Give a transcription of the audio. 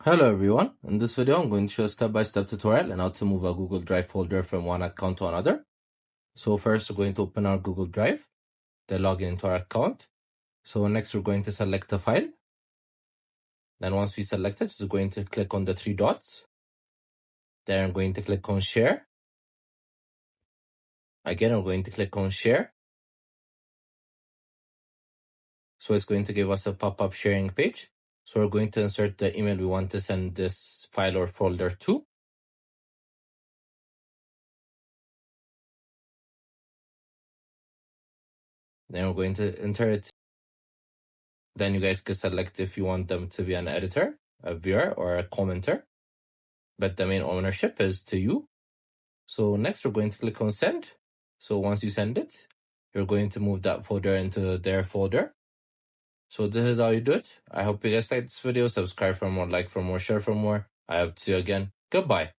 Hello everyone, in this video I'm going to show a step-by-step tutorial on how to move a Google Drive folder from one account to another. So first we're going to open our Google Drive, then log into our account. So next we're going to select the file. Then once we select it, we're going to click on the three dots. Then I'm going to click on share. Again, I'm going to click on share. So it's going to give us a pop-up sharing page. So we're going to insert the email we want to send this file or folder to. Then we're going to enter it. Then you guys can select if you want them to be an editor, a viewer, or a commenter. But the main ownership is to you. So next we're going to click on send. So once you send it, you're going to move that folder into their folder. So this is how you do it. I hope you guys liked this video. Subscribe for more, like for more, share for more. I hope to see you again. Goodbye.